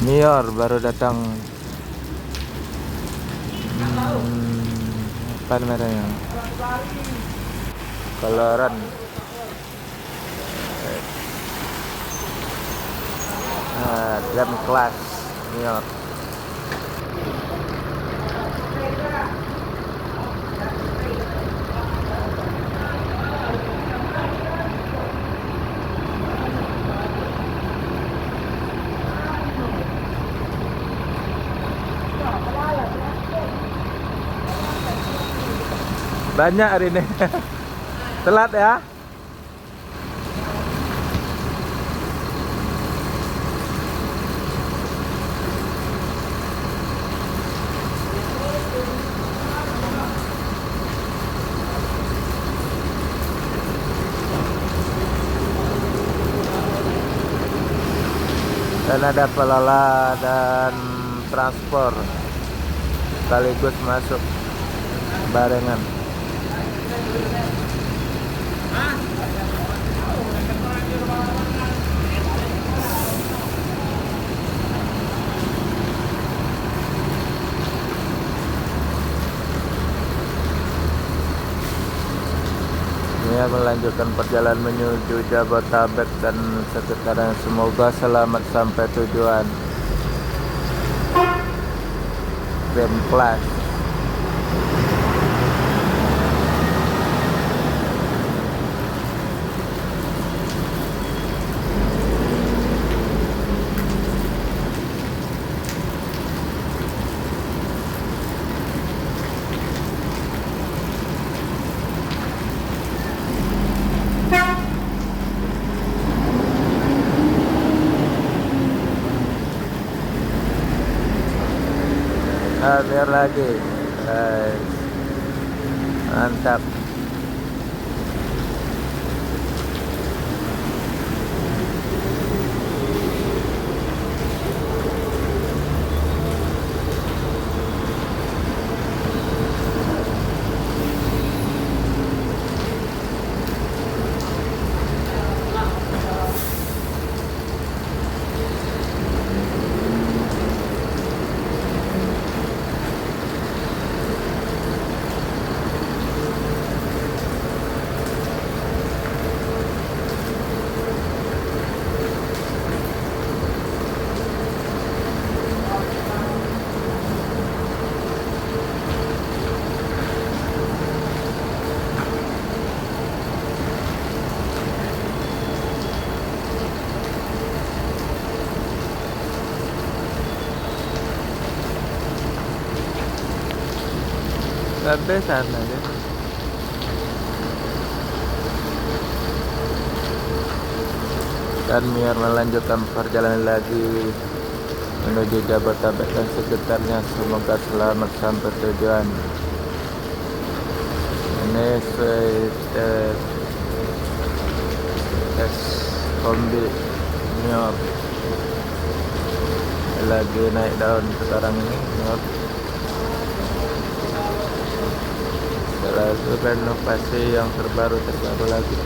Nior baru datang. Apa namanya? Coloran. Jam kelas Nior. Banyak hari ini. Telat ya. Dan ada pelola dan transport sekaligus masuk barengan. Ini melanjutkan perjalanan menuju Jabodetabek dan sekitarnya. Semoga selamat sampai tujuan. Jam kelas. Biar lagi, guys. Mantap. Sampai sana ya. Dan biar melanjutkan perjalanan lagi menuju Jabodetabek dan sekitarnya. Semoga selamat sampai tujuan. Ini tes kombi Nior lagi naik daun sekarang ini. Nior lalu renovasi yang terbaru lagi.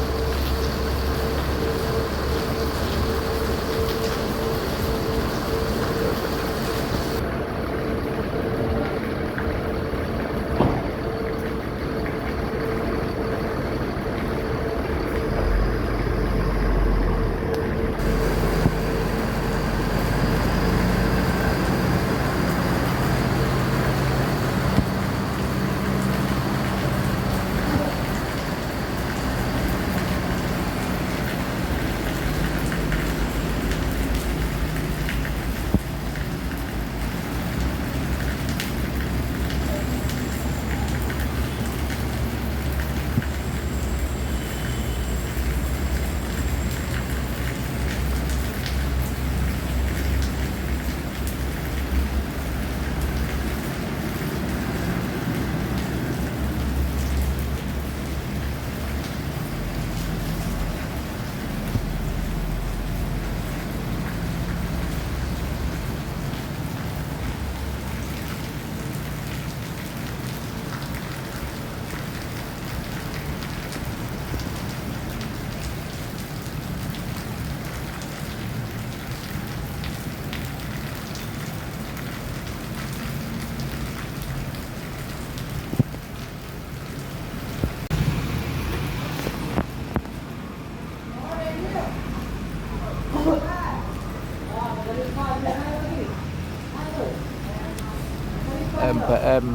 MPM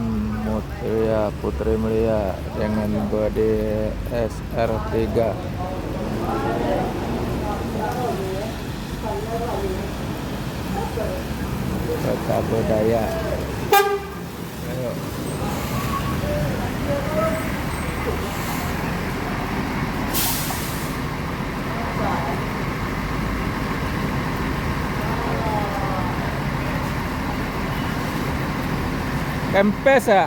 Mutia Putri Mulia dengan bodi SR3. Kota budaya. Ayo. Kempes ya?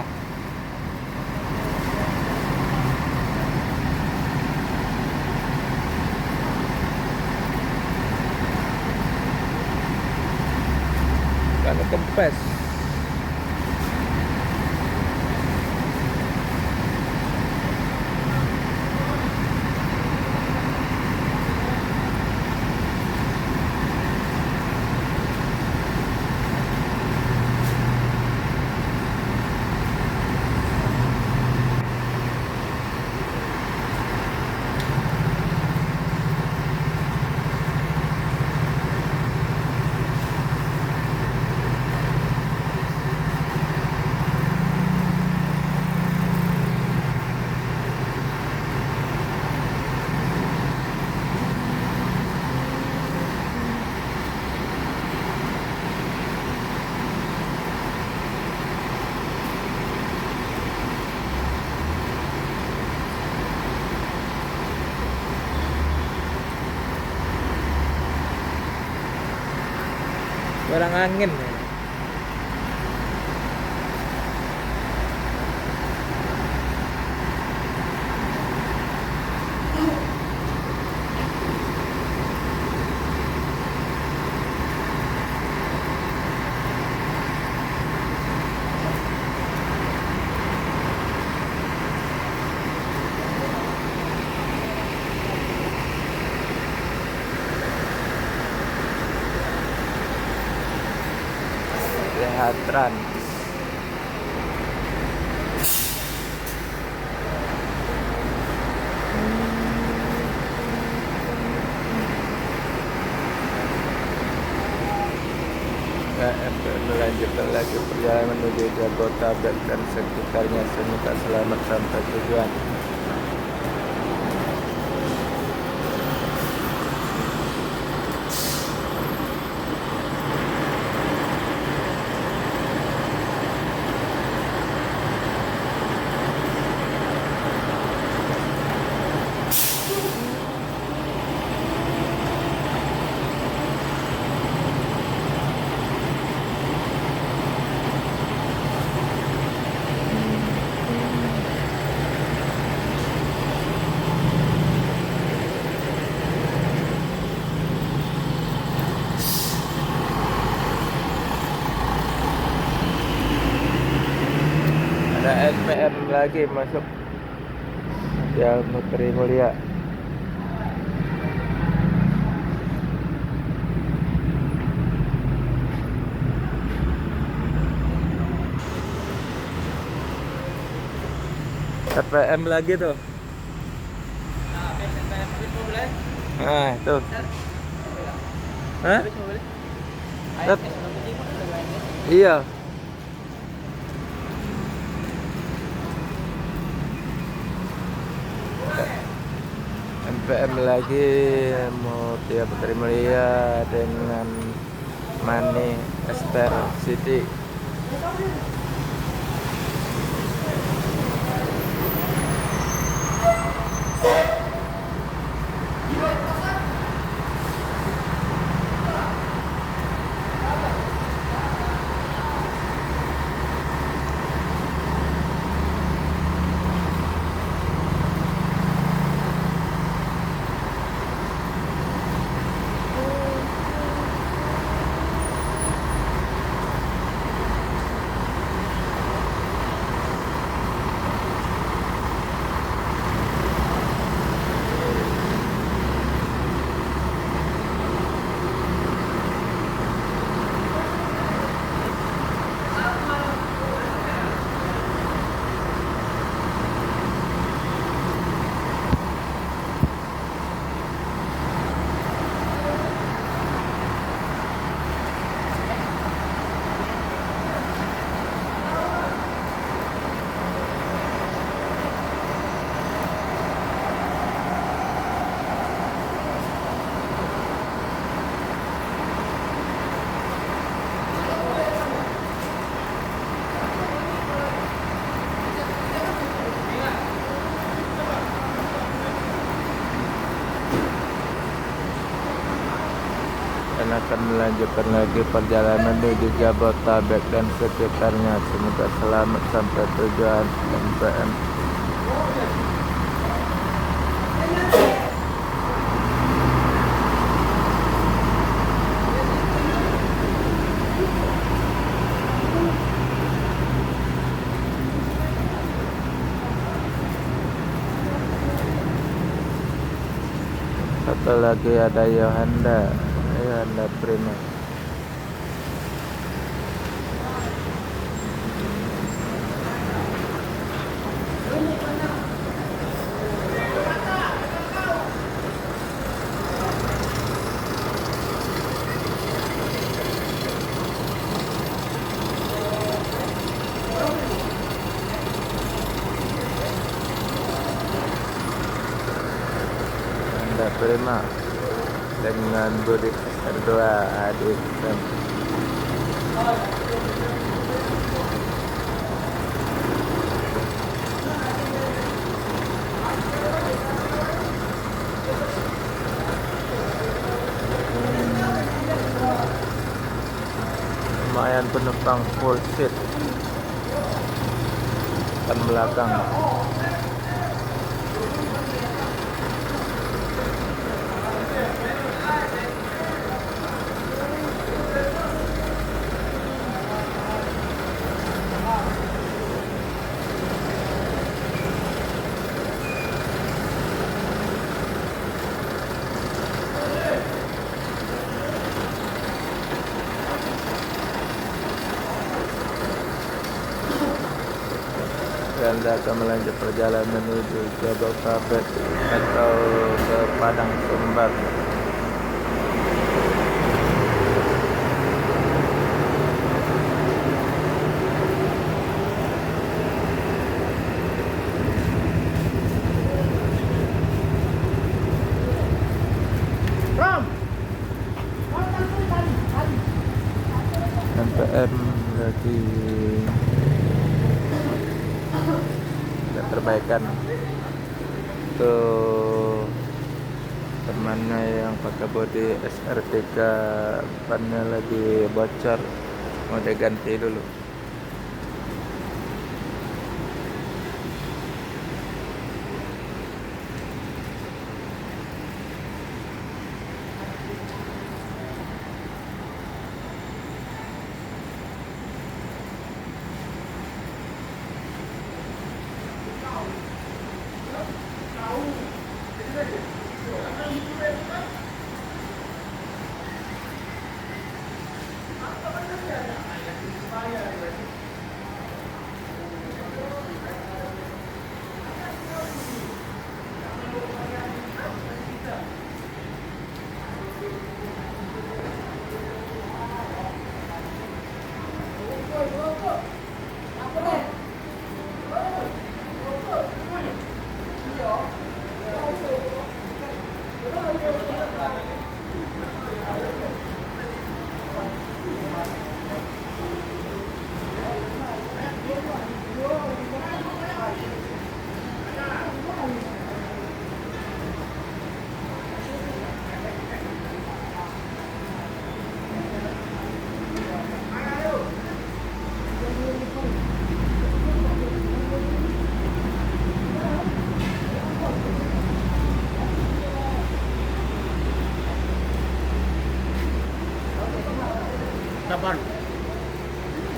Karena kempes. Barang angin ya. Lihat Trans. Melanjutkan lagi perjalanan menuju Jabodetabek dan sekitarnya. Semoga selamat sampai tujuan. Ada SPM lagi masuk Mutia Putri Mulia. SPM lagi tuh. Nah, itu. Hah? Iya. MPM lagi Mutia Putri Mulia dengan Mani Ester City. dan akan melanjutkan lagi perjalanan menuju Jabodetabek dan sekitarnya. Semoga selamat sampai tujuan MPM. Satu lagi ada Yohanda Prima. Yohanda Prima dengan Budi Erdua adik dan lumayan penumpang full seat depan belakang. Anda akan melanjut perjalanan menuju Jabodetabek atau ke Padang Sumbar. MPM lagi perbaikan tuh temannya yang pakai bodi SR3 bannya lagi bocor, mau diganti dulu.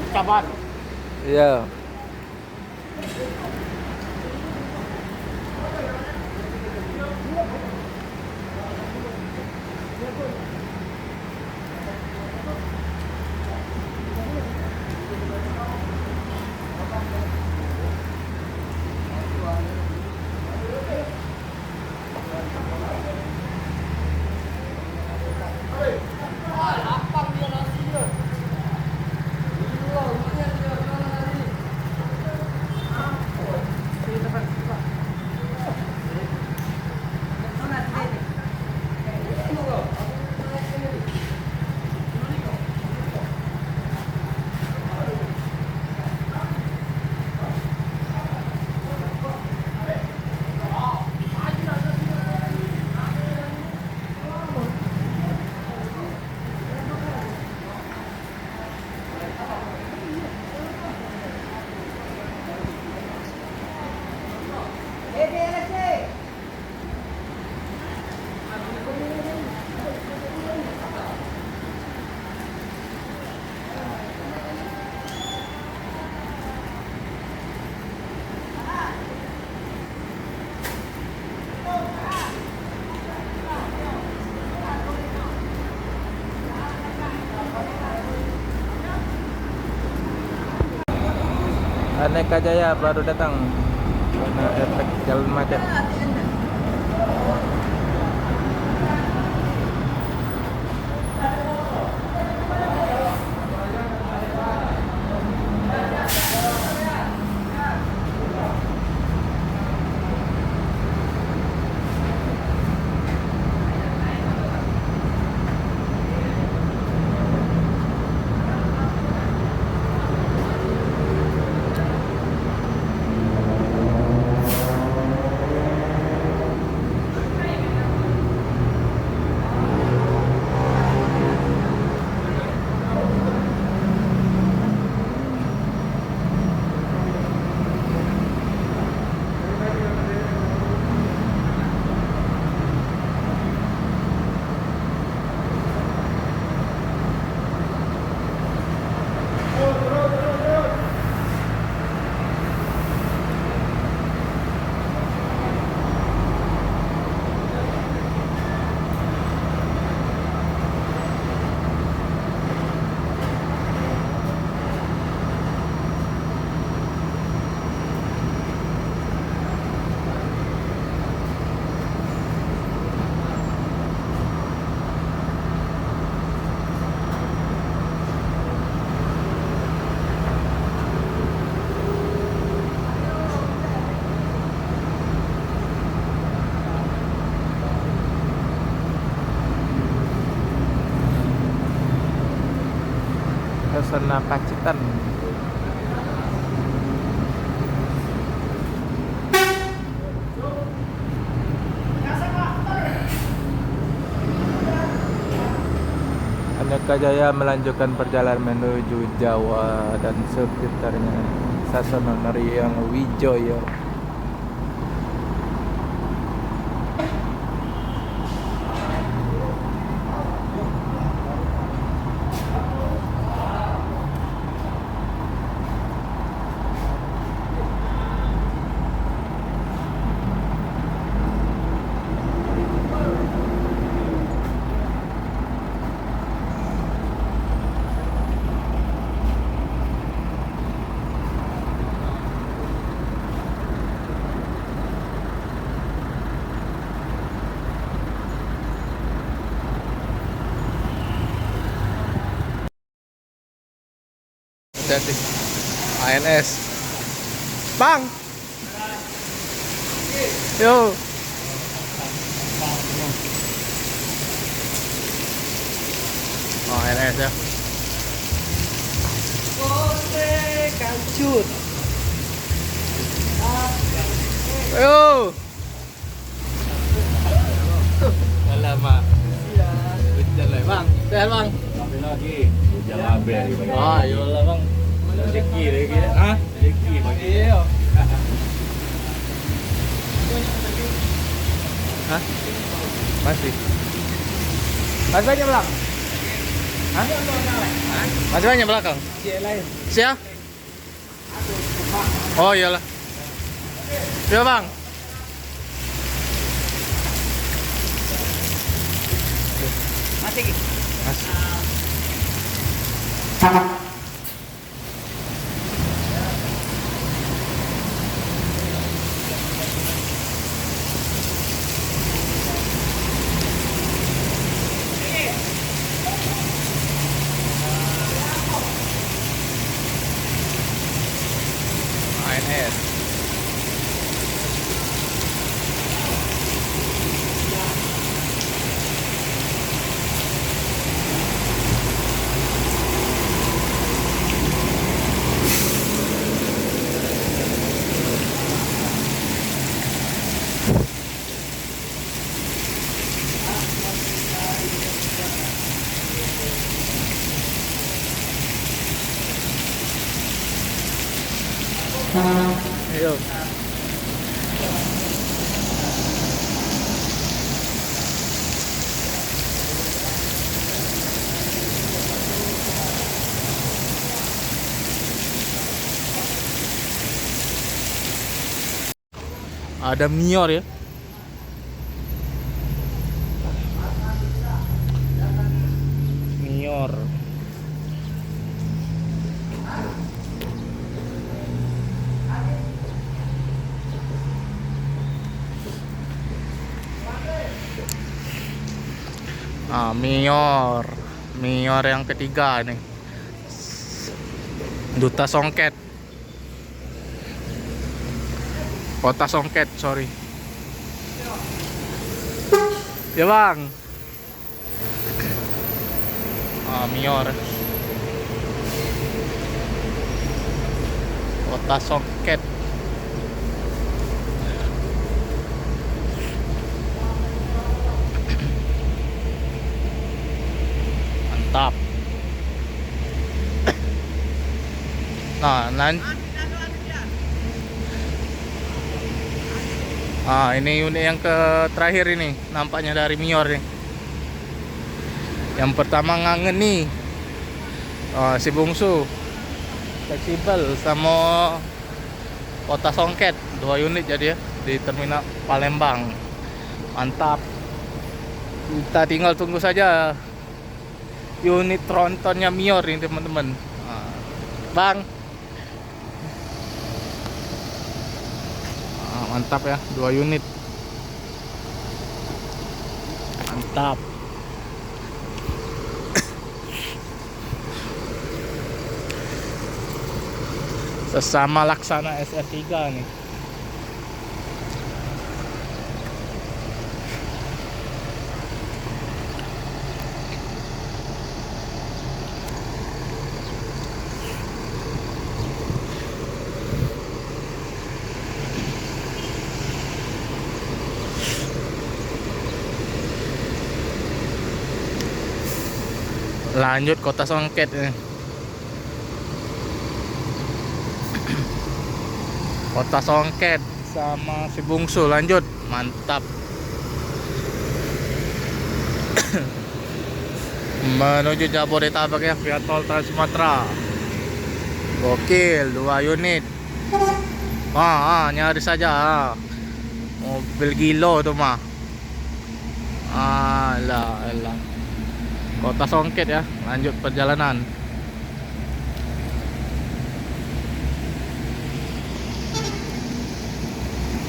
Caban. Iya. Aneka Jaya baru datang karena efek jalan macet. Suasana Pacitan. Aneka Jaya melanjutkan perjalanan menuju Jawa dan sekitarnya. Sasana Nariang Wijoyo. Hati-hati. ANS. Bang. Yo. Oh, ANS ya. Boleh kancut. Yo. Alamak. Jalan, Bang. Sehat, Bang. Sampai lagi. Jangan ambil. Oh, iyalah, Bang. Rezeki lagi. Hah? Rezeki bagi. Iya. Hah? Masih. Masih banyak belakang? Hah? Masih banyak belakang? Siapa? Oh iyalah. Iya Bang. Masih. Masih. ANS. Ayo. Ada Mior ya. Mior. Mior. Mior yang ketiga nih. Duta Songket. Kota Songket, sorry. Ya bang. Mior. Kota Songket. Mantap. Ini unit yang terakhir ini nampaknya dari Mior nih. Yang pertama ngangen nih, si bungsu fleksibel sama Kota Songket, 2 unit jadi ya di terminal Palembang. Mantap. Kita tinggal tunggu saja unit trontonnya Mior ini teman-teman. Bang. Mantap ya, 2 unit. Mantap. Sesama laksana SR3 nih. Lanjut Kota Songket ini. Kota Songket sama si bungsu lanjut. Mantap. Menuju Jabodetabek ya via tol Trans Sumatera. Gokil, 2 unit. Nyari saja. Mobil gilo tuh mah. Alah. Kota Songket ya, lanjut perjalanan.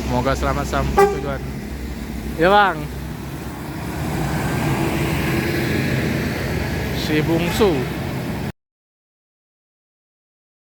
Semoga selamat sampai tujuan. Ya bang. Si bungsu.